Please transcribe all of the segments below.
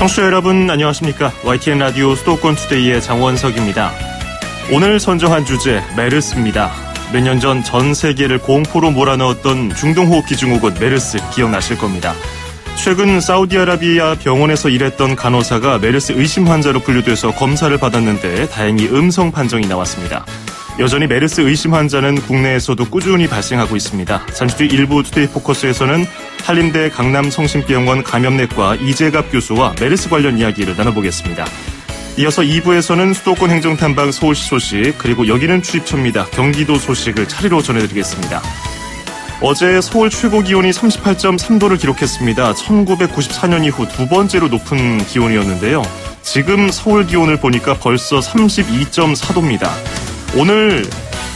청취자 여러분 안녕하십니까? YTN 라디오 수도권 투데이의 장원석입니다. 오늘 선정한 주제 메르스입니다. 몇 년 전 세계를 공포로 몰아넣었던 중동호흡기 증후군 메르스 기억나실 겁니다. 최근 사우디아라비아 병원에서 일했던 간호사가 메르스 의심 환자로 분류돼서 검사를 받았는데 다행히 음성 판정이 나왔습니다. 여전히 메르스 의심 환자는 국내에서도 꾸준히 발생하고 있습니다. 잠시 뒤 일부 투데이 포커스에서는 한림대 강남성심병원 감염내과 이재갑 교수와 메르스 관련 이야기를 나눠보겠습니다. 이어서 2부에서는 수도권 행정탐방 서울시 소식, 그리고 여기는 출입처입니다. 경기도 소식을 차례로 전해드리겠습니다. 어제 서울 최고 기온이 38.3도를 기록했습니다. 1994년 이후 두 번째로 높은 기온이었는데요. 지금 서울 기온을 보니까 벌써 32.4도입니다. 오늘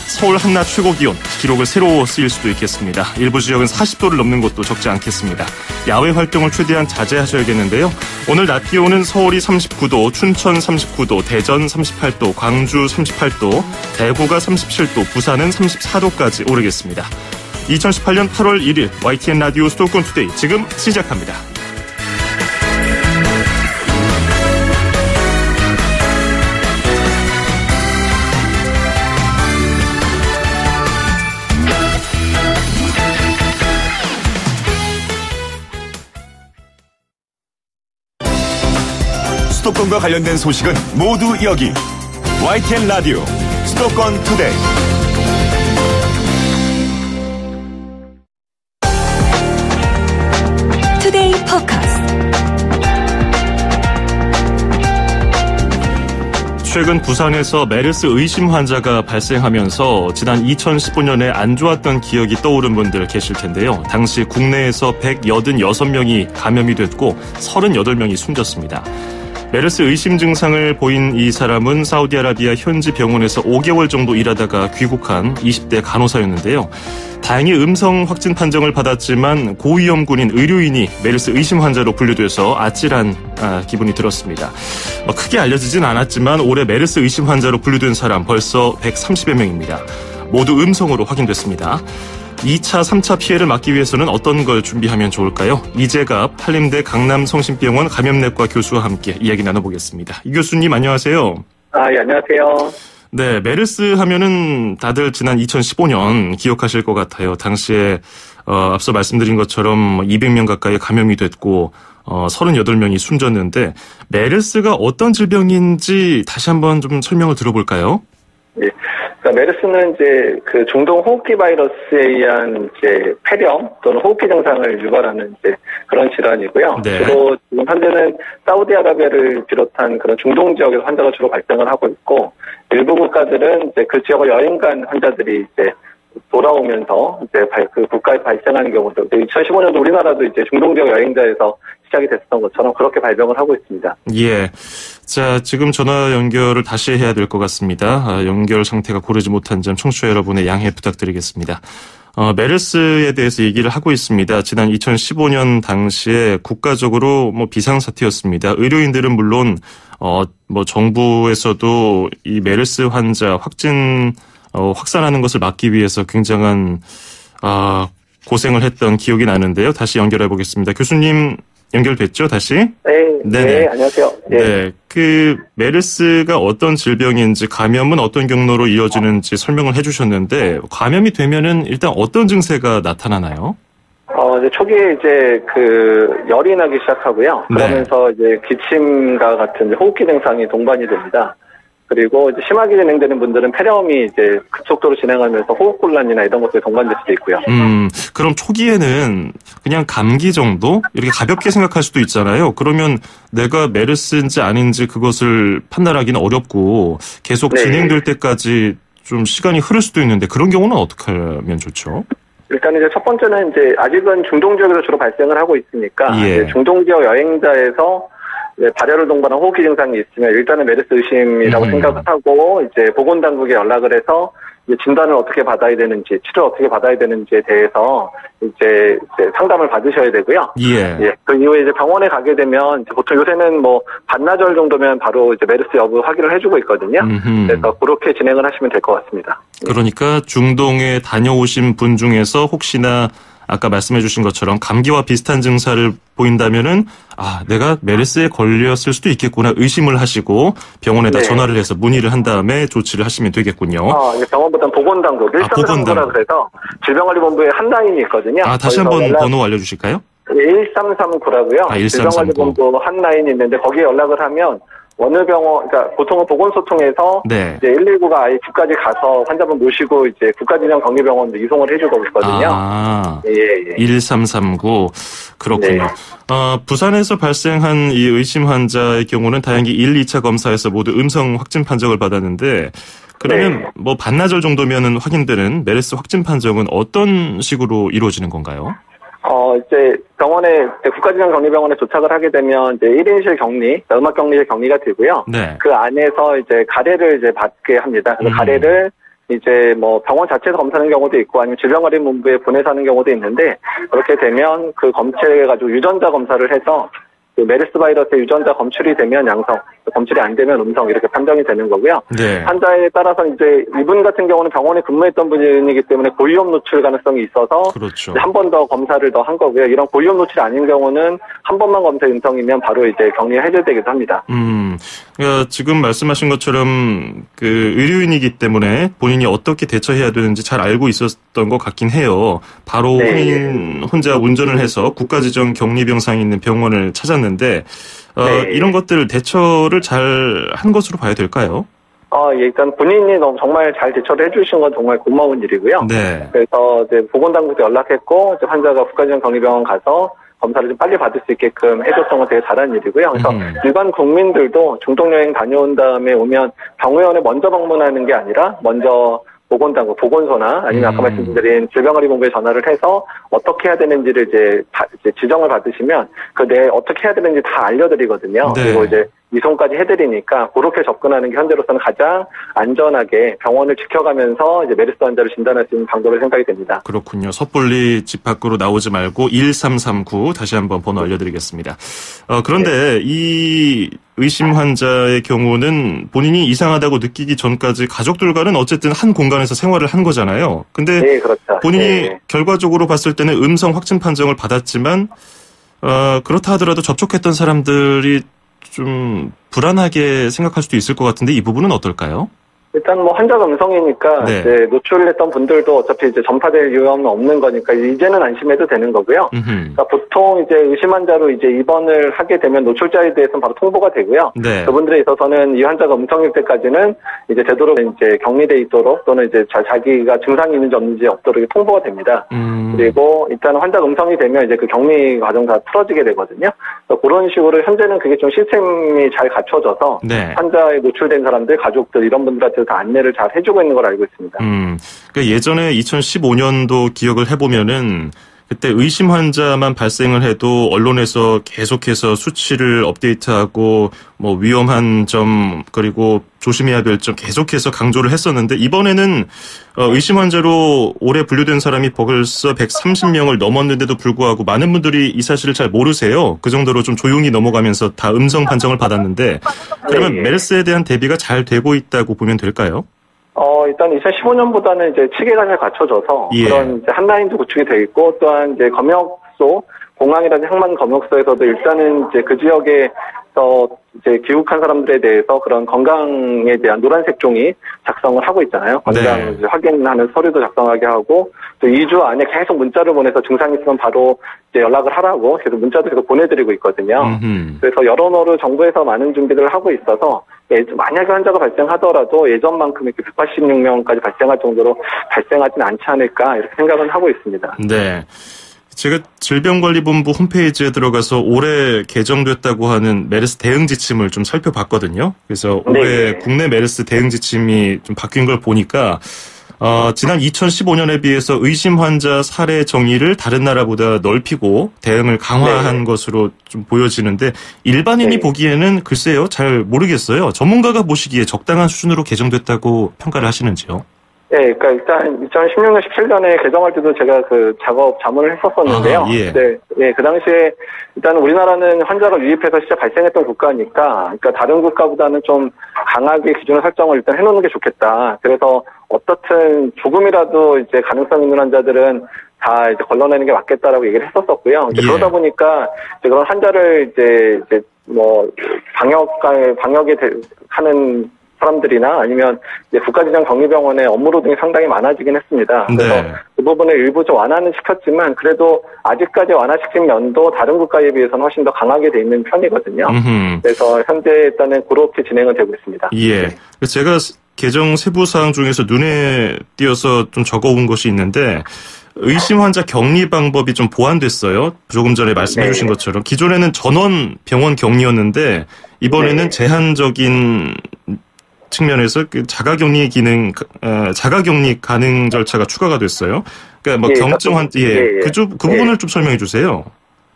서울 한낮 최고 기온 기록을 새로 쓰일 수도 있겠습니다. 일부 지역은 40도를 넘는 곳도 적지 않겠습니다. 야외 활동을 최대한 자제하셔야겠는데요. 오늘 낮 기온은 서울이 39도, 춘천 39도, 대전 38도, 광주 38도, 대구가 37도, 부산은 34도까지 오르겠습니다. 2018년 8월 1일 YTN 라디오 수도권 투데이 지금 시작합니다. 수도권과 관련된 소식은 모두 여기 YTN 라디오 수도권 투데이. 투데이 포커스. 최근 부산에서 메르스 의심 환자가 발생하면서 지난 2015년에 안 좋았던 기억이 떠오른 분들 계실 텐데요. 당시 국내에서 186명이 감염이 됐고 38명이 숨졌습니다. 메르스 의심 증상을 보인 이 사람은 사우디아라비아 현지 병원에서 5개월 정도 일하다가 귀국한 20대 간호사였는데요. 다행히 음성 확진 판정을 받았지만 고위험군인 의료인이 메르스 의심 환자로 분류돼서 아찔한 기분이 들었습니다. 크게 알려지진 않았지만 올해 메르스 의심 환자로 분류된 사람 벌써 130여 명입니다. 모두 음성으로 확인됐습니다. 2차, 3차 피해를 막기 위해서는 어떤 걸 준비하면 좋을까요? 이재갑 한림대 강남성심병원 감염내과 교수와 함께 이야기 나눠보겠습니다. 이 교수님 안녕하세요. 예, 안녕하세요. 네, 메르스 하면은 다들 지난 2015년 기억하실 것 같아요. 당시에 앞서 말씀드린 것처럼 200명 가까이 감염이 됐고 38명이 숨졌는데 메르스가 어떤 질병인지 다시 한번 좀 설명을 들어볼까요? 예. 그러니까 메르스는 이제 그 중동 호흡기 바이러스에 의한 이제 폐렴 또는 호흡기 증상을 유발하는 이제 그런 질환이고요. 네. 주로 지금 현재는 사우디아라비아를 비롯한 그런 중동 지역에서 환자가 주로 발생을 하고 있고, 일부 국가들은 이제 그 지역을 여행 간 환자들이 이제 돌아오면서 이제 그 국가에 발생하는 경우도 2015년도 우리나라도 이제 중동 지역 여행자에서 시작이 됐었던 것처럼 그렇게 발병을 하고 있습니다. 예. 자, 지금 전화 연결을 다시 해야 될 것 같습니다. 연결 상태가 고르지 못한 점 청취자 여러분의 양해 부탁드리겠습니다. 메르스에 대해서 얘기를 하고 있습니다. 지난 2015년 당시에 국가적으로 비상사태였습니다. 의료인들은 물론 정부에서도 이 메르스 환자 확산하는 것을 막기 위해서 굉장한 고생을 했던 기억이 나는데요. 다시 연결해 보겠습니다. 교수님 연결됐죠? 다시? 네, 안녕하세요. 네, 그 메르스가 어떤 질병인지, 감염은 어떤 경로로 이어지는지 설명을 해주셨는데, 감염이 되면은 일단 어떤 증세가 나타나나요? 이제 초기에 이제 그 열이 나기 시작하고요. 그러면서 이제 기침과 같은 호흡기 증상이 동반이 됩니다. 그리고 이제 심하게 진행되는 분들은 폐렴이 이제 급속도로 진행하면서 호흡곤란이나 이런 것들이 동반될 수도 있고요. 그럼 초기에는 그냥 감기 정도? 이렇게 가볍게 생각할 수도 있잖아요. 그러면 내가 메르스인지 아닌지 그것을 판단하기는 어렵고 계속 진행될 때까지 좀 시간이 흐를 수도 있는데 그런 경우는 어떻게 하면 좋죠? 일단 이제 첫 번째는 이제 아직은 중동 지역에서 주로 발생을 하고 있으니까 이제 중동 지역 여행자에서 발열을 동반한 호흡기 증상이 있으면 일단은 메르스 의심이라고 생각을 하고 이제 보건당국에 연락을 해서 이제 진단을 어떻게 받아야 되는지, 치료를 어떻게 받아야 되는지에 대해서 이제 상담을 받으셔야 되고요. 예. 그 이후에 이제 병원에 가게 되면 이제 보통 요새는 반나절 정도면 바로 이제 메르스 여부 확인을 해주고 있거든요. 그래서 그렇게 진행을 하시면 될 것 같습니다. 그러니까 중동에 다녀오신 분 중에서 혹시나 아까 말씀해 주신 것처럼 감기와 비슷한 증상을 보인다면은 내가 메르스에 걸렸을 수도 있겠구나 의심을 하시고 병원에다 전화를 해서 문의를 한 다음에 조치를 하시면 되겠군요. 병원보다는 보건당국 1339라 그래서 질병관리본부에 한 라인이 있거든요. 다시 한번 번호 알려주실까요? 1339라고요. 1339. 질병관리본부 한 라인이 있는데 거기에 연락을 하면 어느 병원, 그러니까 보통은 보건소통해서 이제 119가 아예 집까지 가서 환자분 모시고 이제 국가진영 격리병원도 이송을 해주고 있거든요. 1339 그렇군요. 부산에서 발생한 이 의심 환자의 경우는 다행히 1, 2차 검사에서 모두 음성 확진 판정을 받았는데 그러면 뭐 반나절 정도면은 확인되는 메르스 확진 판정은 어떤 식으로 이루어지는 건가요? 이제 병원에, 국가진영 격리병원에 도착을 하게 되면 이제 1인실 격리, 음압 격리실 격리가 되고요. 그 안에서 이제 가래를 이제 받게 합니다. 그래서 가래를 이제 뭐 병원 자체에서 검사하는 경우도 있고 아니면 질병관리본부에 보내서 하는 경우도 있는데 그렇게 되면 그 검체해가지고 유전자 검사를 해서 그 메르스 바이러스의 유전자 검출이 되면 양성, 검출이 안 되면 음성 이렇게 판정이 되는 거고요. 환자에 따라서 이제 이분 같은 경우는 병원에 근무했던 분이기 때문에 고위험 노출 가능성이 있어서 한 번 더 검사를 더 한 거고요. 이런 고위험 노출이 아닌 경우는 한 번만 검사 음성이면 바로 이제 격리 해제되기도 합니다. 그러니까 지금 말씀하신 것처럼 그 의료인이기 때문에 본인이 어떻게 대처해야 되는지 잘 알고 있었던 것 같긴 해요. 바로 혼자 운전을 해서 국가지정 격리병상이 있는 병원을 찾았는데 이런 것들 대처를 잘 한 것으로 봐야 될까요? 일단 본인이 정말 잘 대처를 해주신 건 정말 고마운 일이고요. 그래서 이제 보건당국에 연락했고 이제 환자가 국가지정 격리병원 가서 검사를 좀 빨리 받을 수 있게끔 해줬던 건 되게 잘한 일이고요. 그래서 일반 국민들도 중동여행 다녀온 다음에 오면 병원에 먼저 방문하는 게 아니라 먼저 보건당국, 보건소나 아니면 아까 말씀드린 질병관리본부에 전화를 해서 어떻게 해야 되는지를 이제 지정을 받으시면 어떻게 해야 되는지 다 알려드리거든요. 그리고 이제 이송까지 해드리니까 그렇게 접근하는 게 현재로서는 가장 안전하게 병원을 지켜가면서 이제 메르스 환자를 진단할 수 있는 방법을 생각이 됩니다. 그렇군요. 섣불리 집 밖으로 나오지 말고 1339 다시 한번 번호 알려드리겠습니다. 그런데 이 의심 환자의 경우는 본인이 이상하다고 느끼기 전까지 가족들과는 어쨌든 한 공간에서 생활을 한 거잖아요. 근데 본인이 결과적으로 봤을 때는 음성 확진 판정을 받았지만 그렇다 하더라도 접촉했던 사람들이 좀 불안하게 생각할 수도 있을 것 같은데 이 부분은 어떨까요? 일단 뭐 환자가 음성이니까 이제 노출됐던 분들도 어차피 이제 전파될 위험은 없는 거니까 이제는 안심해도 되는 거고요. 그러니까 보통 이제 의심 환자로 이제 입원을 하게 되면 노출자에 대해서는 바로 통보가 되고요. 그분들에 있어서는 이 환자가 음성일 때까지는 이제 되도록 이제 격리돼 있도록 또는 이제 자기가 증상이 있는지 없는지 없도록 통보가 됩니다. 그리고 일단 환자가 음성이 되면 이제 그 격리 과정 다 풀어지게 되거든요. 그래서 그런 식으로 현재는 그게 좀 시스템이 잘 갖춰져서 환자에 노출된 사람들, 가족들 이런 분들한테 다 안내를 잘 해주고 있는 걸 알고 있습니다. 그러니까 예전에 2015년도 기억을 해보면은 그때 의심 환자만 발생을 해도 언론에서 계속해서 수치를 업데이트하고 뭐 위험한 점 그리고 조심해야 될 점 계속해서 강조를 했었는데 이번에는 의심 환자로 올해 분류된 사람이 벌써 130명을 넘었는데도 불구하고 많은 분들이 이 사실을 잘 모르세요. 그 정도로 좀 조용히 넘어가면서 다 음성 판정을 받았는데 그러면 메르스에 대한 대비가 잘 되고 있다고 보면 될까요? 일단 2015년보다는 이제 체계가 잘 갖춰져서 그런 이제 한라인도 구축이 돼 있고 또한 이제 검역소, 공항이라든지 항만 검역소에서도 일단은 이제 그 지역에서 이제 귀국한 사람들에 대해서 그런 건강에 대한 노란색 종이 작성을 하고 있잖아요. 건강 이제 확인하는 서류도 작성하게 하고 또 2주 안에 계속 문자를 보내서 증상이 있으면 바로 이제 연락을 하라고 계속 문자도 계속 보내드리고 있거든요. 그래서 여러모로 정부에서 많은 준비를 하고 있어서 만약에 환자가 발생하더라도 예전만큼 이렇게 186명까지 발생할 정도로 발생하지는 않지 않을까 이렇게 생각은 하고 있습니다. 네. 제가 질병관리본부 홈페이지에 들어가서 올해 개정됐다고 하는 메르스 대응 지침을 좀 살펴봤거든요. 그래서 올해 국내 메르스 대응 지침이 좀 바뀐 걸 보니까 지난 2015년에 비해서 의심 환자 사례 정의를 다른 나라보다 넓히고 대응을 강화한 것으로 좀 보여지는데 일반인이 보기에는 글쎄요 잘 모르겠어요. 전문가가 보시기에 적당한 수준으로 개정됐다고 평가를 하시는지요? 네, 그러니까 일단 2016년, 17년에 개정할 때도 제가 그 작업 자문을 했었었는데요. 예. 네, 그 당시에 일단 우리나라는 환자가 유입해서 진짜 발생했던 국가니까, 그러니까 다른 국가보다는 좀 강하게 기준을 설정을 일단 해놓는 게 좋겠다. 그래서 어떻든 조금이라도 이제 가능성 있는 환자들은 다 이제 걸러내는 게 맞겠다라고 얘기를 했었었고요. 예. 그러다 보니까 이제 그런 환자를 이제 뭐 방역에 하는 사람들이나 아니면 이제 국가지정 격리병원의 업무로 등이 상당히 많아지긴 했습니다. 그래서 네. 그 부분을 일부 좀 완화는 시켰지만 그래도 아직까지 완화시킨 면도 다른 국가에 비해서는 훨씬 더 강하게 돼 있는 편이거든요. 그래서 현재 일단은 그렇게 진행은 되고 있습니다. 예. 제가 개정 세부 사항 중에서 눈에 띄어서 좀 적어온 것이 있는데 의심 환자 격리 방법이 좀 보완됐어요. 조금 전에 말씀해 주신 것처럼 기존에는 전원 병원 격리였는데 이번에는 제한적인 측면에서 그 자가격리 가능 절차가 추가가 됐어요. 그러니까 뭐 경증 환자, 그 부분을 좀 설명해 주세요.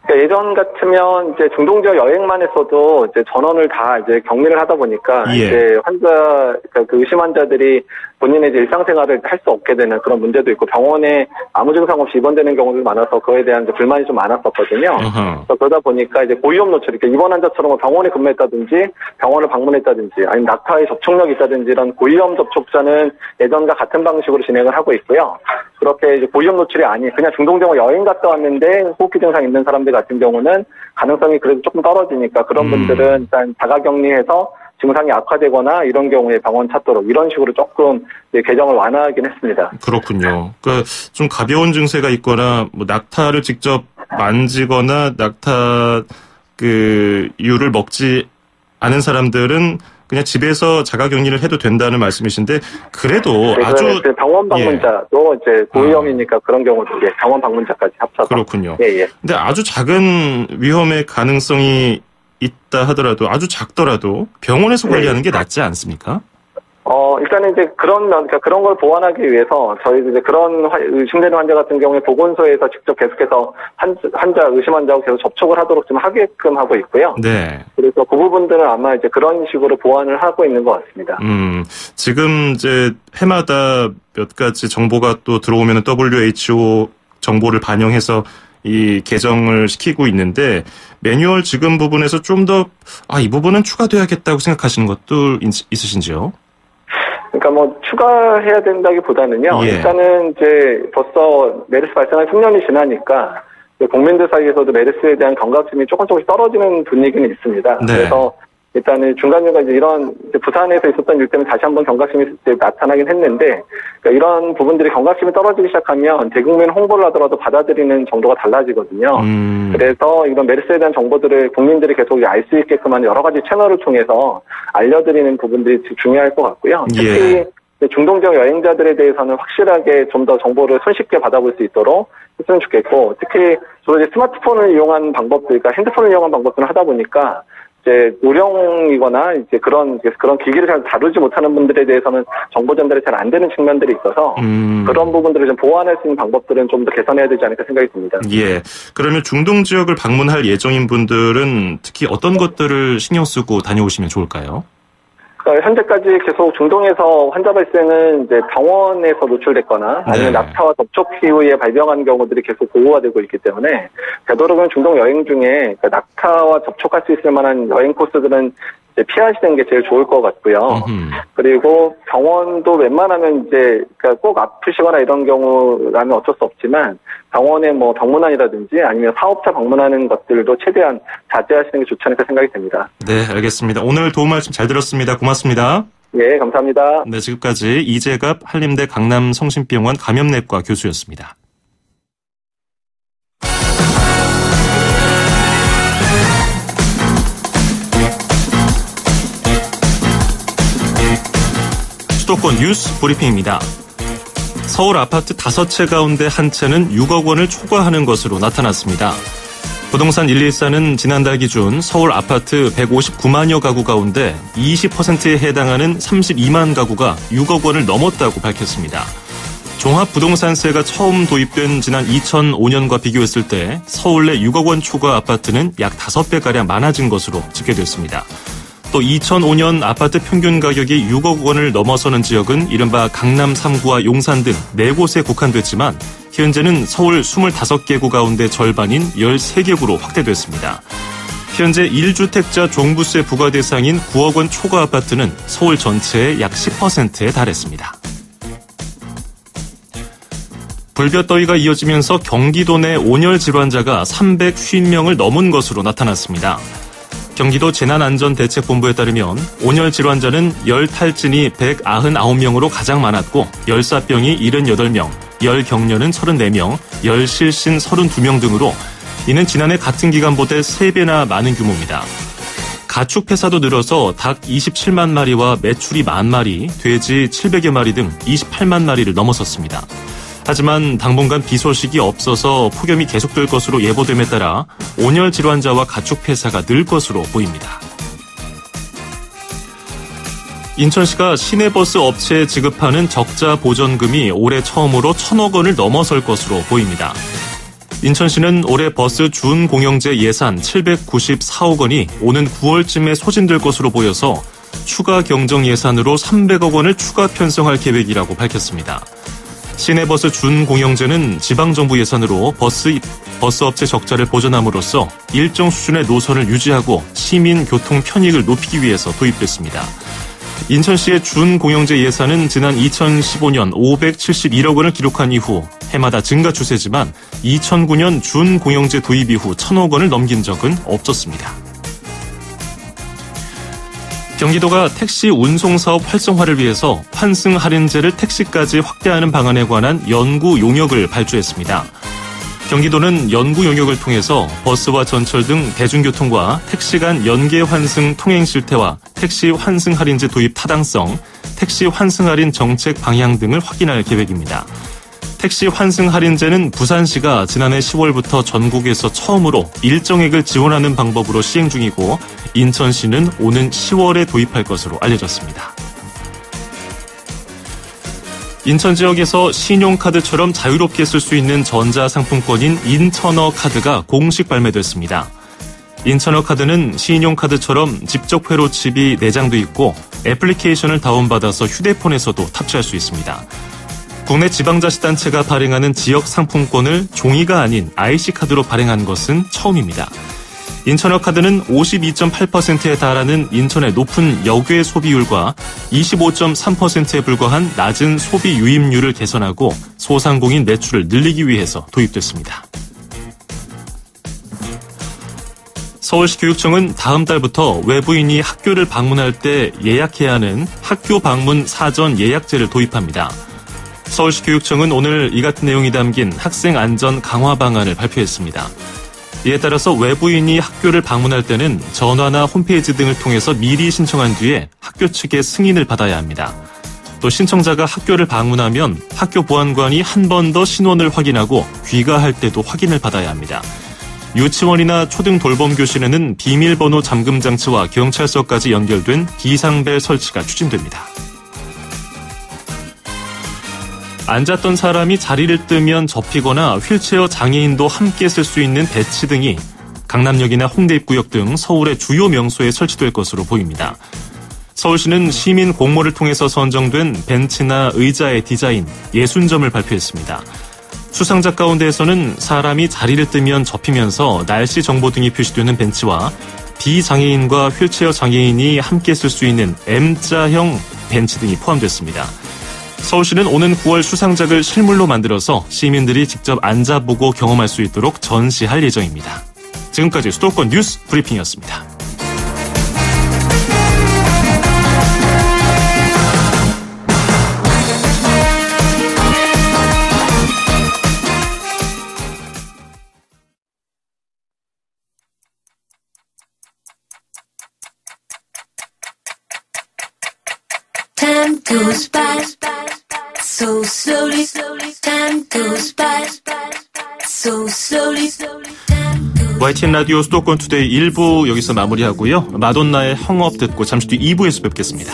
그러니까 예전 같으면 이제 중동지역 여행만 했어도 이제 전원을 다 이제 격리를 하다 보니까 이제 그러니까 그 의심 환자들이 본인의 이제 일상생활을 할 수 없게 되는 그런 문제도 있고 병원에 아무 증상 없이 입원되는 경우도 많아서 그에 대한 이제 불만이 좀 많았었거든요. 그래서 그러다 보니까 이제 고위험 노출, 그러니까 입원 환자처럼 병원에 근무했다든지 병원을 방문했다든지 아니면 낙타에 접촉력이 있다든지 이런 고위험 접촉자는 예전과 같은 방식으로 진행을 하고 있고요. 그렇게 이제 고위험 노출이 아닌 그냥 중동지역 여행 갔다 왔는데 호흡기 증상 있는 사람들 같은 경우는 가능성이 그래도 조금 떨어지니까 그런 분들은 일단 자가격리해서 증상이 악화되거나 이런 경우에 병원 찾도록 이런 식으로 조금 개정을 완화하긴 했습니다. 그렇군요. 그러니까 좀 가벼운 증세가 있거나 뭐 낙타를 직접 만지거나 낙타 그 유를 먹지 않은 사람들은 그냥 집에서 자가격리를 해도 된다는 말씀이신데 그래도 아주 병원 방문자도 이제 고위험이니까 그런 경우도 병원 방문자까지 합쳐서 그렇군요. 예. 근데 아주 작은 위험의 가능성이 있다 하더라도 아주 작더라도 병원에서 관리하는 게 낫지 않습니까? 일단은 이제 그러니까 그런 걸 보완하기 위해서 저희도 이제 그런 의심되는 환자 같은 경우에 보건소에서 직접 계속해서 의심 환자하고 계속 접촉을 하도록 좀 하게끔 하고 있고요. 네. 그래서 그 부분들은 아마 이제 그런 식으로 보완을 하고 있는 것 같습니다. 지금 이제 해마다 몇 가지 정보가 또 들어오면 WHO 정보를 반영해서 이 개정을 시키고 있는데 매뉴얼 지금 부분에서 좀 더 이 부분은 추가돼야겠다고 생각하시는 것도 있으신지요? 그러니까 뭐 추가해야 된다기보다는요. 일단은 이제 벌써 메르스 발생한 10년이 지나니까 국민들 사이에서도 메르스에 대한 경각심이 조금씩 떨어지는 분위기는 있습니다. 네. 그래서 일단은 중간중간 이제 이런 부산에서 있었던 일 때문에 다시 한번 경각심이 나타나긴 했는데, 그러니까 이런 부분들이 경각심이 떨어지기 시작하면 대국민 홍보를 하더라도 받아들이는 정도가 달라지거든요. 그래서 이런 메르스에 대한 정보들을 국민들이 계속 알 수 있게끔 하는 여러 가지 채널을 통해서 알려드리는 부분들이 중요할 것 같고요. 특히 중동지역 여행자들에 대해서는 확실하게 좀 더 정보를 손쉽게 받아볼 수 있도록 했으면 좋겠고, 특히 주로 이제 스마트폰을 이용한 방법들, 그러니까 핸드폰을 이용한 방법들을 하다 보니까 이제 노령이거나 이제 그런 기기를 잘 다루지 못하는 분들에 대해서는 정보 전달이 잘 안 되는 측면들이 있어서 그런 부분들을 좀 보완할 수 있는 방법들은 좀 더 개선해야 되지 않을까 생각이 듭니다. 예. 그러면 중동 지역을 방문할 예정인 분들은 특히 어떤 것들을 신경 쓰고 다녀오시면 좋을까요? 현재까지 계속 중동에서 환자 발생은 이제 병원에서 노출됐거나 아니면 낙타와 접촉 이후에 발병한 경우들이 계속 보고가 되고 있기 때문에 되도록이면 중동 여행 중에 낙타와 접촉할 수 있을 만한 여행 코스들은 이제 피하시는 게 제일 좋을 것 같고요. 그리고 병원도 웬만하면 이제 그러니까 꼭 아프시거나 이런 경우라면 어쩔 수 없지만 병원에 뭐 방문한이라든지 아니면 사업자 방문하는 것들도 최대한 자제하시는 게 좋지 않을까 생각이 됩니다. 네, 알겠습니다. 오늘 도움 말씀 잘 들었습니다. 고맙습니다. 예, 감사합니다. 네, 지금까지 이재갑 한림대 강남성심병원 감염내과 교수였습니다. 수도권 뉴스 브리핑입니다. 서울 아파트 5채 가운데 한 채는 6억 원을 초과하는 것으로 나타났습니다. 부동산 114는 지난달 기준 서울 아파트 159만여 가구 가운데 20%에 해당하는 32만 가구가 6억 원을 넘었다고 밝혔습니다. 종합부동산세가 처음 도입된 지난 2005년과 비교했을 때 서울 내 6억 원 초과 아파트는 약 5배가량 많아진 것으로 집계됐습니다. 또 2005년 아파트 평균 가격이 6억 원을 넘어서는 지역은 이른바 강남 3구와 용산 등 4곳에 국한됐지만 현재는 서울 25개구 가운데 절반인 13개구로 확대됐습니다. 현재 1주택자 종부세 부과 대상인 9억 원 초과 아파트는 서울 전체의 약 10%에 달했습니다. 불볕더위가 이어지면서 경기도 내 온열 질환자가 350명을 넘은 것으로 나타났습니다. 경기도 재난안전대책본부에 따르면 온열 질환자는 열 탈진이 199명으로 가장 많았고 열사병이 78명, 열경련은 34명, 열실신 32명 등으로 이는 지난해 같은 기간보다 3배나 많은 규모입니다. 가축 폐사도 늘어서 닭 27만 마리와 메추리 1만 마리, 돼지 700여 마리 등 28만 마리를 넘어섰습니다. 하지만 당분간 비 소식이 없어서 폭염이 계속될 것으로 예보됨에 따라 온열 질환자와 가축 폐사가 늘 것으로 보입니다. 인천시가 시내버스 업체에 지급하는 적자 보전금이 올해 처음으로 1,000억 원을 넘어설 것으로 보입니다. 인천시는 올해 버스 준공영제 예산 794억 원이 오는 9월쯤에 소진될 것으로 보여서 추가 경정 예산으로 300억 원을 추가 편성할 계획이라고 밝혔습니다. 시내버스 준공영제는 지방정부 예산으로 버스업체 적자를 보전함으로써 일정 수준의 노선을 유지하고 시민 교통 편익을 높이기 위해서 도입됐습니다. 인천시의 준공영제 예산은 지난 2015년 571억 원을 기록한 이후 해마다 증가 추세지만 2009년 준공영제 도입 이후 1,000억 원을 넘긴 적은 없었습니다. 경기도가 택시 운송사업 활성화를 위해서 환승 할인제를 택시까지 확대하는 방안에 관한 연구 용역을 발주했습니다. 경기도는 연구 용역을 통해서 버스와 전철 등 대중교통과 택시 간 연계 환승 통행 실태와 택시 환승 할인제 도입 타당성, 택시 환승 할인 정책 방향 등을 확인할 계획입니다. 택시 환승 할인제는 부산시가 지난해 10월부터 전국에서 처음으로 일정액을 지원하는 방법으로 시행 중이고 인천시는 오는 10월에 도입할 것으로 알려졌습니다. 인천 지역에서 신용카드처럼 자유롭게 쓸 수 있는 전자상품권인 인천어 카드가 공식 발매됐습니다. 인천어 카드는 신용카드처럼 직접 회로칩이 내장돼 있고 애플리케이션을 다운받아서 휴대폰에서도 탑재할 수 있습니다. 국내 지방자치단체가 발행하는 지역 상품권을 종이가 아닌 IC카드로 발행한 것은 처음입니다. 인천어 카드는 52.8%에 달하는 인천의 높은 역외 소비율과 25.3%에 불과한 낮은 소비 유입률을 개선하고 소상공인 매출을 늘리기 위해서 도입됐습니다. 서울시 교육청은 다음 달부터 외부인이 학교를 방문할 때 예약해야 하는 학교 방문 사전 예약제를 도입합니다. 서울시 교육청은 오늘 이 같은 내용이 담긴 학생 안전 강화 방안을 발표했습니다. 이에 따라서 외부인이 학교를 방문할 때는 전화나 홈페이지 등을 통해서 미리 신청한 뒤에 학교 측의 승인을 받아야 합니다. 또 신청자가 학교를 방문하면 학교 보안관이 한 번 더 신원을 확인하고 귀가할 때도 확인을 받아야 합니다. 유치원이나 초등 돌봄 교실에는 비밀번호 잠금 장치와 경찰서까지 연결된 비상벨 설치가 추진됩니다. 앉았던 사람이 자리를 뜨면 접히거나 휠체어 장애인도 함께 쓸 수 있는 배치 등이 강남역이나 홍대 입구역 등 서울의 주요 명소에 설치될 것으로 보입니다. 서울시는 시민 공모를 통해서 선정된 벤치나 의자의 디자인 60점을 발표했습니다. 수상자 가운데에서는 사람이 자리를 뜨면 접히면서 날씨 정보 등이 표시되는 벤치와 비장애인과 휠체어 장애인이 함께 쓸 수 있는 M자형 벤치 등이 포함됐습니다. 서울시는 오는 9월 수상작을 실물로 만들어서 시민들이 직접 앉아보고 경험할 수 있도록 전시할 예정입니다. 지금까지 수도권 뉴스 브리핑이었습니다. Time goes by so slowly. Time goes by so slowly. YTN 라디오 수도권 투데이 1부 여기서 마무리하고요. 마돈나의 헝업 듣고 잠시 뒤 2부에서 뵙겠습니다.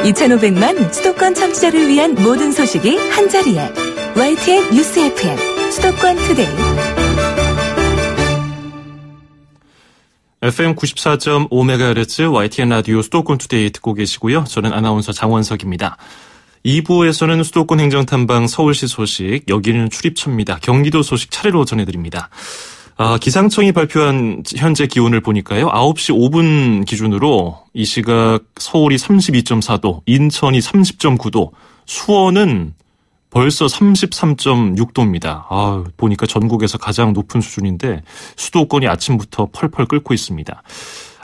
2,500만 수도권 청취자를 위한 모든 소식이 한자리에 YTN 뉴스 FM 수도권 투데이. FM 94.5MHz YTN 라디오 수도권 투데이 듣고 계시고요. 저는 아나운서 장원석입니다. 2부에서는 수도권 행정탐방 서울시 소식, 여기는 출입처입니다. 경기도 소식 차례로 전해드립니다. 기상청이 발표한 현재 기온을 보니까요. 9시 5분 기준으로 이 시각 서울이 32.4도, 인천이 30.9도, 수원은 벌써 33.6도입니다. 보니까 전국에서 가장 높은 수준인데 수도권이 아침부터 펄펄 끓고 있습니다.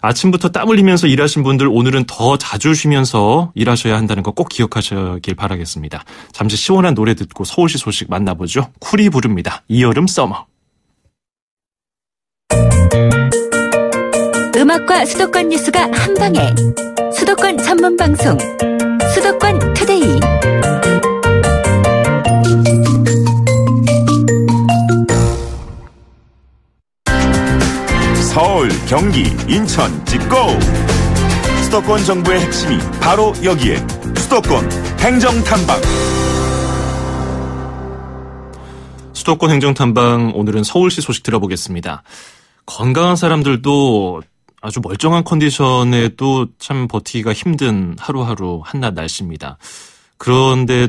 아침부터 땀 흘리면서 일하신 분들 오늘은 더 자주 쉬면서 일하셔야 한다는 거 꼭 기억하시길 바라겠습니다. 잠시 시원한 노래 듣고 서울시 소식 만나보죠. 쿨이 부릅니다. 이 여름 서머. 음악과 수도권 뉴스가 한방에. 수도권 전문 방송 수도권 투데이. 서울, 경기, 인천 찍고! 수도권 정보의 핵심이 바로 여기에 수도권 행정탐방. 수도권 행정탐방, 오늘은 서울시 소식 들어보겠습니다. 건강한 사람들도 아주 멀쩡한 컨디션에도 참 버티기가 힘든 하루하루 한낮 날씨입니다. 그런데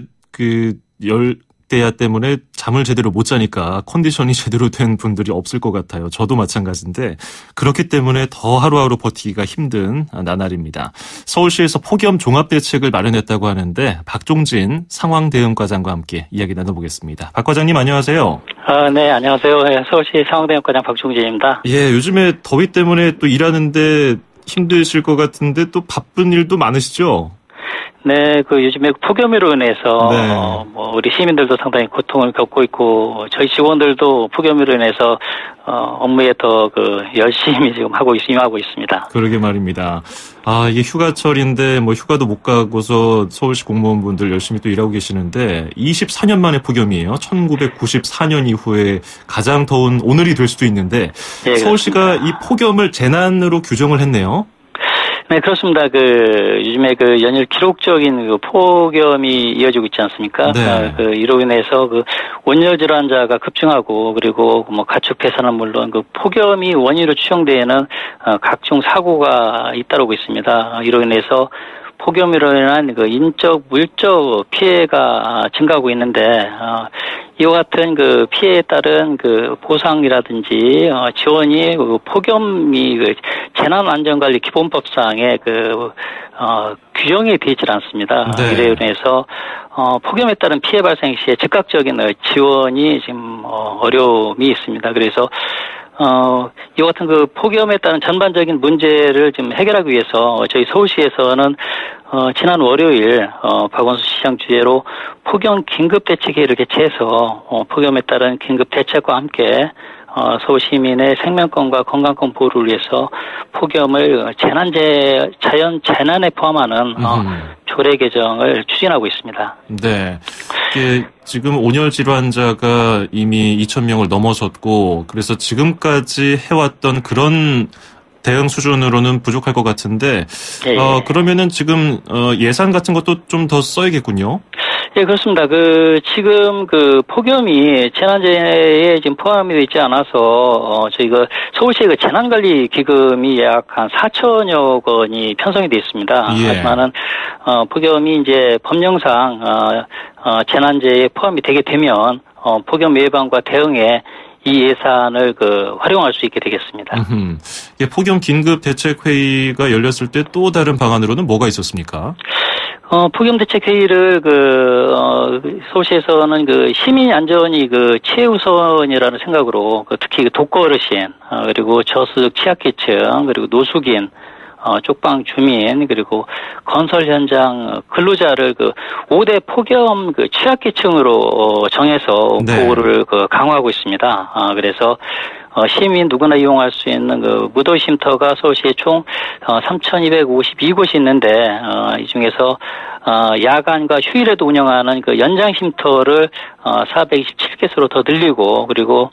열대야 때문에 잠을 제대로 못 자니까 컨디션이 제대로 된 분들이 없을 것 같아요. 저도 마찬가지인데 그렇기 때문에 더 하루하루 버티기가 힘든 나날입니다. 서울시에서 폭염 종합대책을 마련했다고 하는데 박종진 상황대응과장과 함께 이야기 나눠보겠습니다. 박 과장님 안녕하세요. 네, 안녕하세요. 서울시 상황대응과장 박종진입니다. 예, 요즘에 더위 때문에 또 일하는데 힘드실 것 같은데 또 바쁜 일도 많으시죠? 네, 요즘에 폭염으로 인해서, 네. 우리 시민들도 상당히 고통을 겪고 있고, 저희 직원들도 폭염으로 인해서, 업무에 더 열심히 지금 임하고 있습니다. 그러게 말입니다. 이게 휴가철인데 휴가도 못 가고서 서울시 공무원분들 열심히 또 일하고 계시는데 24년 만에 폭염이에요. 1994년 이후에 가장 더운 오늘이 될 수도 있는데 네, 서울시가 그렇습니다. 이 폭염을 재난으로 규정을 했네요. 네, 그렇습니다. 요즘에 연일 기록적인 폭염이 이어지고 있지 않습니까? 네. 이로 인해서 온열 질환자가 급증하고, 그리고 가축 폐사는 물론 폭염이 원인으로 추정되는 각종 사고가 잇따르고 있습니다. 이로 인해서 폭염으로 인한 인적, 물적 피해가 증가하고 있는데, 이와 같은 피해에 따른 보상이라든지, 지원이 폭염이 재난안전관리 기본법상에 규정이 되어 있지 않습니다. 네. 이로 인해서, 폭염에 따른 피해 발생 시에 즉각적인 지원이 지금, 어려움이 있습니다. 그래서, 이와 같은 폭염에 따른 전반적인 문제를 지금 해결하기 위해서 저희 서울시에서는 지난 월요일 박원순 시장 주재로 폭염 긴급대책회의를 개최해서 폭염에 따른 긴급대책과 함께 서울 시민의 생명권과 건강권 보호를 위해서 폭염을 자연 재난에 포함하는 조례 개정을 추진하고 있습니다. 네. 이게 지금 온열 질환자가 이미 2,000명을 넘어섰고 그래서 지금까지 해왔던 그런 대응 수준으로는 부족할 것 같은데 예. 그러면은 지금 예산 같은 것도 좀 더 써야겠군요. 예, 그렇습니다. 지금 폭염이 재난재해에 지금 포함이 되어 있지 않아서, 저희가 서울시의 재난관리 기금이 약 한 4천여 건이 편성이 되어 있습니다. 예. 하지만은, 폭염이 이제 법령상, 재난재해에 포함이 되게 되면, 폭염 예방과 대응에 이 예산을 활용할 수 있게 되겠습니다. 이게 폭염 긴급 대책 회의가 열렸을 때 또 다른 방안으로는 뭐가 있었습니까? 폭염 대책 회의를 서울시에서는 시민 안전이 최우선이라는 생각으로 특히 독거 어르신 그리고 저소득 취약계층 그리고 노숙인 쪽방 주민 그리고 건설 현장 근로자를 5대 폭염 취약계층으로 정해서 네. 보호를 강화하고 있습니다. 그래서 시민 누구나 이용할 수 있는 무더위 쉼터가 서울시에 총 3,252곳이 있는데 이 중에서 야간과 휴일에도 운영하는 연장 쉼터를 427개소로 더 늘리고 그리고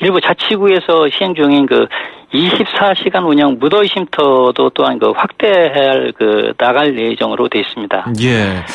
일부 자치구에서 시행 중인 그 24시간 운영 무더위 쉼터도 또한 그 확대할 나갈 예정으로 돼 있습니다. 예.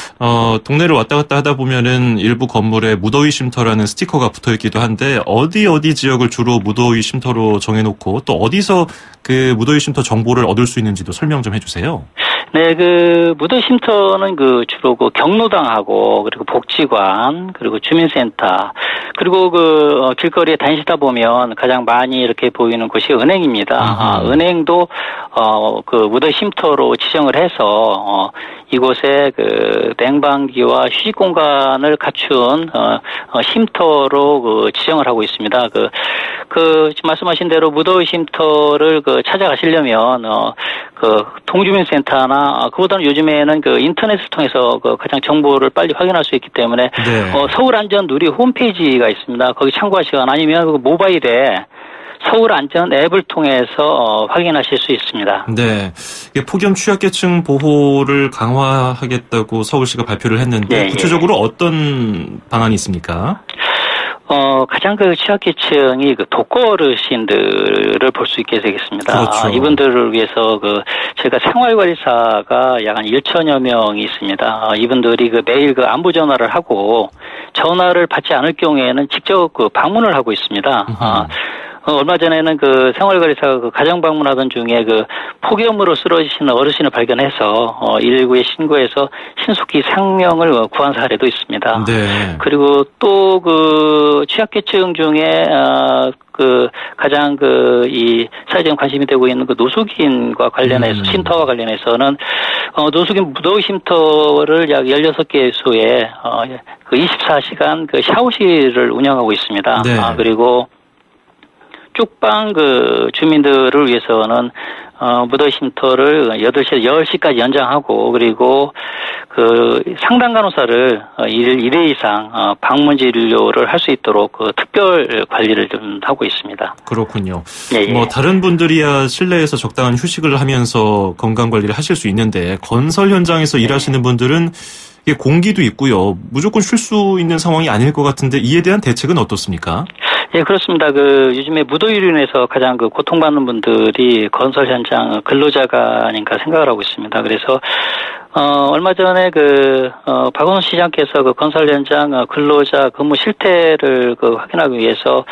동네를 왔다 갔다 하다 보면은 일부 건물에 무더위 쉼터라는 스티커가 붙어 있기도 한데 어디 지역을 주로 무더위 쉼터로 정해놓고 또 어디서 그 무더위 쉼터 정보를 얻을 수 있는지도 설명 좀 해주세요. 네, 그 무더위 쉼터는 그 주로 그 경로당하고 그리고 복지관 그리고 주민센터 그리고 그 길거리에 다니시다 보면 가장 많이 이렇게 보이는 곳이 은행입니다. 은행도 그 무더위 쉼터로 지정을 해서 이곳에 그 냉방기와 휴식 공간을 갖춘 쉼터로 그 지정을 하고 있습니다. 지금 말씀하신 대로 무더위 쉼터를 찾아가시려면 그 동주민센터나 그보다는 요즘에는 그 인터넷을 통해서 그 가장 정보를 빨리 확인할 수 있기 때문에 네. 서울안전누리 홈페이지가 있습니다. 거기 참고하시거나 아니면 그 모바일에 서울안전 앱을 통해서 확인하실 수 있습니다. 네, 폭염 취약계층 보호를 강화하겠다고 서울시가 발표를 했는데 구체적으로 어떤 방안이 있습니까? 가장 그 취약계층이 그 독거어르신들을 볼 수 있게 되겠습니다. 그렇죠. 이분들을 위해서 제가 생활관리사가 약 한 1,000여 명이 있습니다. 이분들이 매일 안부 전화를 하고 전화를 받지 않을 경우에는 직접 방문을 하고 있습니다. 얼마 전에는 생활관리사가 가정 방문하던 중에 폭염으로 쓰러지시는 어르신을 발견해서 119에 신고해서 신속히 생명을 구한 사례도 있습니다. 네. 그리고 또 취약계층 중에 가장 이 사회적인 관심이 되고 있는 노숙인과 관련해서 쉼터와 관련해서는 노숙인 무더위 쉼터를 약 16개소에 24시간 샤워실을 운영하고 있습니다. 네. 그리고 쪽방 주민들을 위해서는 무더위 쉼터를 8시에서 10시까지 연장하고 그리고 상담 간호사를 1회 이상 방문 진료를 할 수 있도록 특별 관리를 좀 하고 있습니다. 그렇군요. 예. 다른 분들이야 실내에서 적당한 휴식을 하면서 건강 관리를 하실 수 있는데 건설 현장에서 일하시는 분들은 공기도 있고요. 무조건 쉴 수 있는 상황이 아닐 것 같은데 이에 대한 대책은 어떻습니까? 예, 그렇습니다. 요즘에 무더위로 인해서 가장 고통받는 분들이 건설 현장 근로자가 아닌가 생각을 하고 있습니다. 그래서 얼마 전에 박원순 시장께서 건설 현장 근로자 근무 실태를 확인하기 위해서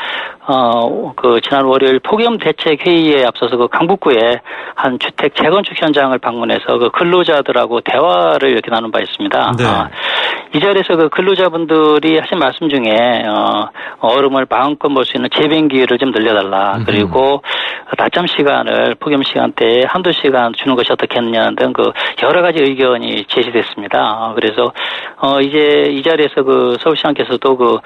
지난 월요일 폭염 대책 회의에 앞서서 강북구에 한 주택 재건축 현장을 방문해서 근로자들하고 대화를 이렇게 나눈 바 있습니다. 네. 이 자리에서 근로자분들이 하신 말씀 중에 얼음을 마음껏 몰 수 있는 재변 기회를 좀 늘려달라. 그리고 낮잠 시간을 폭염 시간대에 한두 시간 주는 것이 어떻겠느냐 등 여러 가지 의견이 제시됐습니다. 그래서 이제 이 자리에서 서울시장께서도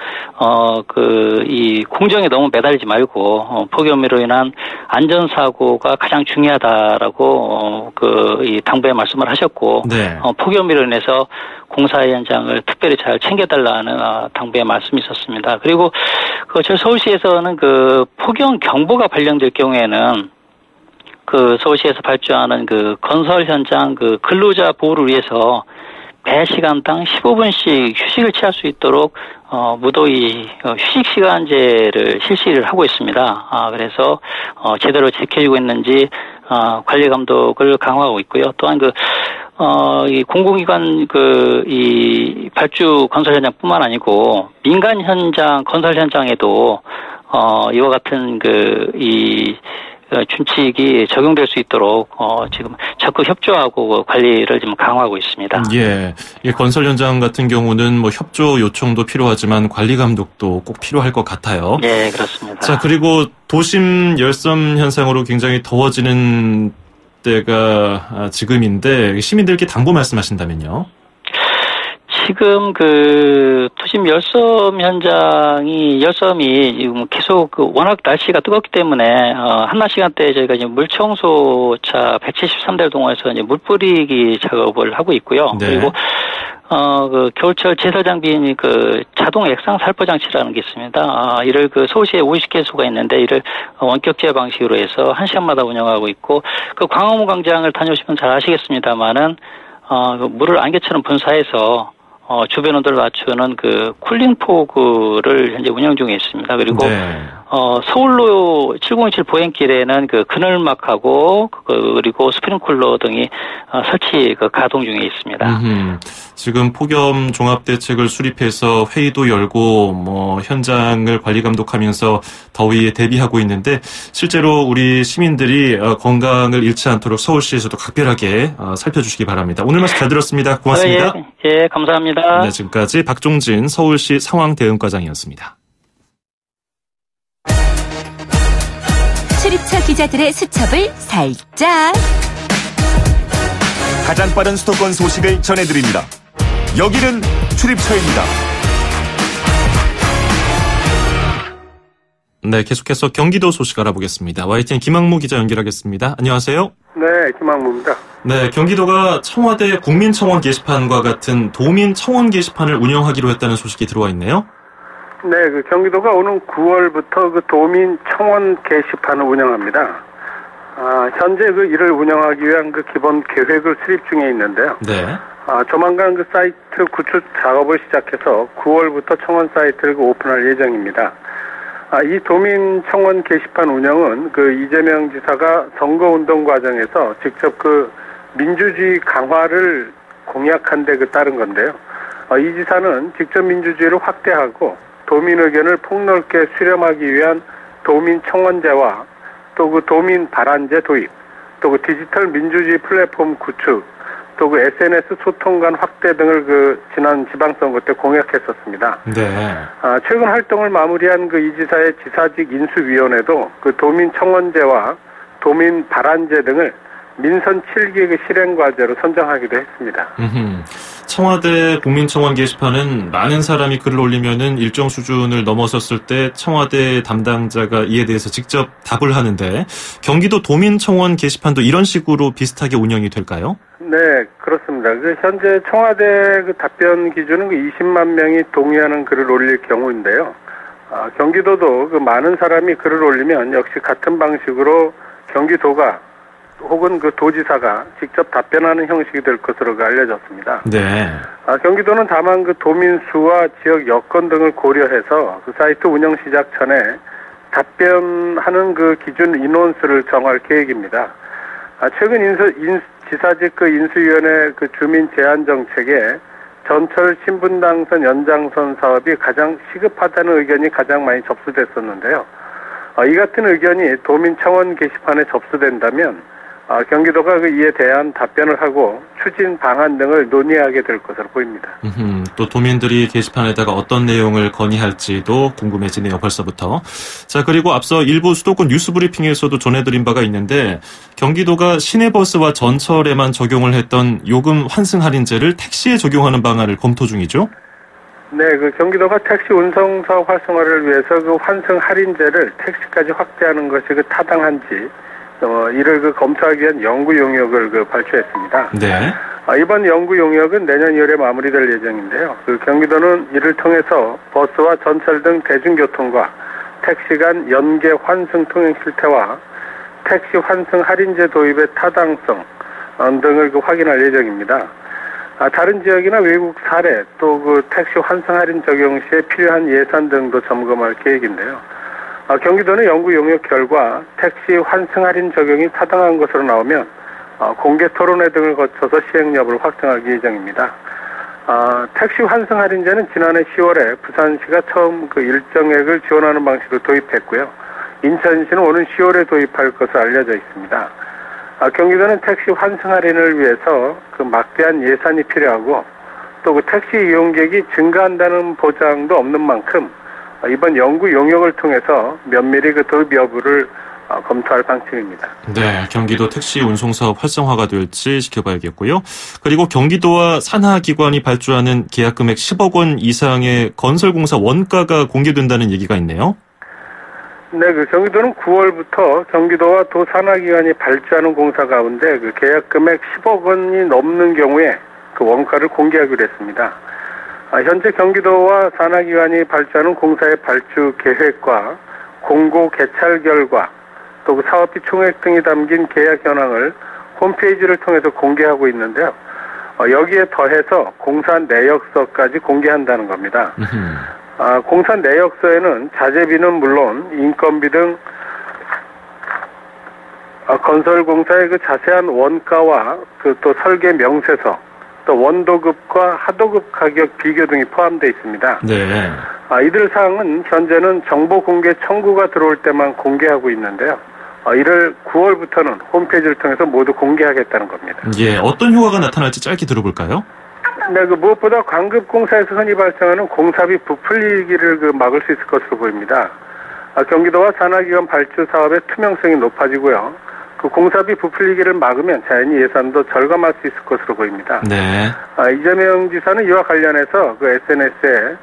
이 공정에 너무 매달리지 말고 폭염으로 인한 안전사고가 가장 중요하다라고 이 당부에 말씀을 하셨고 네. 폭염으로 인해서 공사 현장을 특별히 잘 챙겨달라는 당부의 말씀이 있었습니다. 그리고 저희 서울시에서는 폭염 경보가 발령될 경우에는 서울시에서 발주하는 건설 현장 근로자 보호를 위해서 매 시간당 15분씩 휴식을 취할 수 있도록 무더위 휴식 시간제를 실시를 하고 있습니다. 그래서 제대로 지켜지고 있는지 관리 감독을 강화하고 있고요. 또한 이 공공기관 이 발주 건설 현장뿐만 아니고 민간 현장 건설 현장에도 이와 같은 이 준칙이 적용될 수 있도록 지금 적극 협조하고 관리를 좀 강화하고 있습니다. 예, 건설 현장 같은 경우는 협조 요청도 필요하지만 관리 감독도 꼭 필요할 것 같아요. 네, 그렇습니다. 자, 그리고 도심 열섬 현상으로 굉장히 더워지는 때가 지금인데 시민들께 당부 말씀하신다면요? 지금 도심 열섬이 지금 계속 워낙 날씨가 뜨겁기 때문에 한낮 시간대에 저희가 이제 물청소차 173대를 동원해서 이제 물 뿌리기 작업을 하고 있고요. 네. 그리고 겨울철 제설 장비인 자동 액상 살포 장치라는 게 있습니다. 이를 서울시에 50개소가 있는데 이를 원격제 방식으로 해서 1시간마다 운영하고 있고 광화문 광장을 다녀오시면 잘 아시겠습니다만은 물을 안개처럼 분사해서 주변 온도를 맞추는 쿨링 포그를 현재 운영 중에 있습니다. 그리고 네. 서울로 7027 보행길에는 그 그늘막하고 그리고 스프링클러 등이 설치 가동 중에 있습니다. 지금 폭염 종합대책을 수립해서 회의도 열고 현장을 관리 감독하면서 더위에 대비하고 있는데 실제로 우리 시민들이 건강을 잃지 않도록 서울시에서도 각별하게 살펴주시기 바랍니다. 오늘 말씀 잘 들었습니다. 고맙습니다. 예, 감사합니다. 네, 지금까지 박종진 서울시 상황대응과장이었습니다. 출입처 기자들의 수첩을 살짝. 가장 빠른 수도권 소식을 전해드립니다. 여기는 출입처입니다. 네, 계속해서 경기도 소식 알아보겠습니다. YTN 김학무 기자 연결하겠습니다. 안녕하세요. 네, 김학무입니다. 네, 경기도가 청와대 국민청원 게시판과 같은 도민청원 게시판을 운영하기로 했다는 소식이 들어와 있네요. 네, 경기도가 오는 9월부터 도민청원 게시판을 운영합니다. 현재 이를 운영하기 위한 기본 계획을 수립 중에 있는데요. 네. 조만간 사이트 구축 작업을 시작해서 9월부터 청원 사이트를 오픈할 예정입니다. 이 도민청원 게시판 운영은 이재명 지사가 선거운동 과정에서 직접 민주주의 강화를 공약한 데 따른 건데요. 이 지사는 직접 민주주의를 확대하고 도민 의견을 폭넓게 수렴하기 위한 도민청원제와 또 도민 발안제 도입, 또 디지털 민주주의 플랫폼 구축, 또 SNS 소통 간 확대 등을 지난 지방선거 때 공약했었습니다. 네. 최근 활동을 마무리한 이 지사의 지사직 인수위원회도 도민청원제와 도민 발안제 등을 민선 7기 실행 과제로 선정하기도 했습니다. 청와대 국민청원 게시판은 많은 사람이 글을 올리면은 일정 수준을 넘어섰을 때 청와대 담당자가 이에 대해서 직접 답을 하는데 경기도 도민청원 게시판도 이런 식으로 비슷하게 운영이 될까요? 네, 그렇습니다. 현재 청와대 답변 기준은 20만 명이 동의하는 글을 올릴 경우인데요. 경기도도 많은 사람이 글을 올리면 역시 같은 방식으로 경기도가 혹은 도지사가 직접 답변하는 형식이 될 것으로 알려졌습니다. 네. 경기도는 다만 도민 수와 지역 여건 등을 고려해서 사이트 운영 시작 전에 답변하는 기준 인원수를 정할 계획입니다. 최근 지사직 인수위원회 주민 제한 정책에 전철 신분당선 연장선 사업이 가장 시급하다는 의견이 가장 많이 접수됐었는데요. 이 같은 의견이 도민청원 게시판에 접수된다면 경기도가 이에 대한 답변을 하고 추진 방안 등을 논의하게 될 것으로 보입니다. 또 도민들이 게시판에다가 어떤 내용을 건의할지도 궁금해지네요, 벌써부터. 자, 그리고 앞서 일부 수도권 뉴스 브리핑에서도 전해드린 바가 있는데 경기도가 시내버스와 전철에만 적용을 했던 요금 환승 할인제를 택시에 적용하는 방안을 검토 중이죠? 네, 경기도가 택시 운송사업 활성화를 위해서 환승 할인제를 택시까지 확대하는 것이 타당한지 이를 검토하기 위한 연구 용역을 발표했습니다. 네. 이번 연구 용역은 내년 2월에 마무리될 예정인데요. 경기도는 이를 통해서 버스와 전철 등 대중교통과 택시 간 연계 환승 통행 실태와 택시 환승 할인제 도입의 타당성 등을 확인할 예정입니다. 다른 지역이나 외국 사례 또 택시 환승 할인 적용 시에 필요한 예산 등도 점검할 계획인데요. 경기도는 연구 용역 결과 택시 환승 할인 적용이 타당한 것으로 나오면 공개 토론회 등을 거쳐서 시행 여부를 확정하기 예정입니다. 택시 환승 할인제는 지난해 10월에 부산시가 처음 일정액을 지원하는 방식으로 도입했고요. 인천시는 오는 10월에 도입할 것으로 알려져 있습니다. 경기도는 택시 환승 할인을 위해서 막대한 예산이 필요하고 또 택시 이용객이 증가한다는 보장도 없는 만큼 이번 연구 용역을 통해서 면밀히 도입 여부를 검토할 방침입니다. 네, 경기도 택시 운송사업 활성화가 될지 지켜봐야겠고요. 그리고 경기도와 산하기관이 발주하는 계약금액 10억 원 이상의 건설공사 원가가 공개된다는 얘기가 있네요. 네, 경기도는 9월부터 경기도와 도 산하기관이 발주하는 공사 가운데 계약금액 10억 원이 넘는 경우에 원가를 공개하기로 했습니다. 현재 경기도와 산하기관이 발주하는 공사의 발주 계획과 공고 개찰 결과 또 사업비 총액 등이 담긴 계약 현황을 홈페이지를 통해서 공개하고 있는데요. 여기에 더해서 공사 내역서까지 공개한다는 겁니다. 공사 내역서에는 자재비는 물론 인건비 등 건설공사의 그 자세한 원가와 그 또 설계 명세서, 또 원도급과 하도급 가격 비교 등이 포함되어 있습니다. 네. 이들 사항은 현재는 정보 공개 청구가 들어올 때만 공개하고 있는데요. 이를 9월부터는 홈페이지를 통해서 모두 공개하겠다는 겁니다. 예, 어떤 효과가 나타날지 짧게 들어볼까요? 네, 무엇보다 광급공사에서 흔히 발생하는 공사비 부풀리기를 막을 수 있을 것으로 보입니다. 경기도와 산하기관 발주 사업의 투명성이 높아지고요. 그 공사비 부풀리기를 막으면 자연히 예산도 절감할 수 있을 것으로 보입니다. 네. 이재명 지사는 이와 관련해서 그 SNS에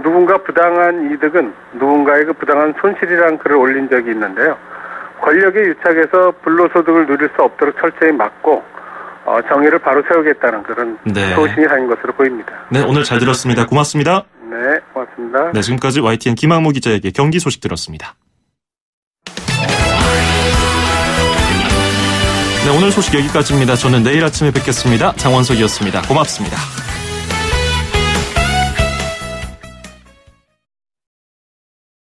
누군가 부당한 이득은 누군가의 그 부당한 손실이라는 글을 올린 적이 있는데요. 권력에 유착해서 불로소득을 누릴 수 없도록 철저히 막고 정의를 바로 세우겠다는 그런 소신이 아닌 것으로 보입니다. 네, 오늘 잘 들었습니다. 고맙습니다. 네, 고맙습니다. 네, 지금까지 YTN 김학무 기자에게 경기 소식 들었습니다. 네, 오늘 소식 여기까지입니다. 저는 내일 아침에 뵙겠습니다. 장원석이었습니다. 고맙습니다.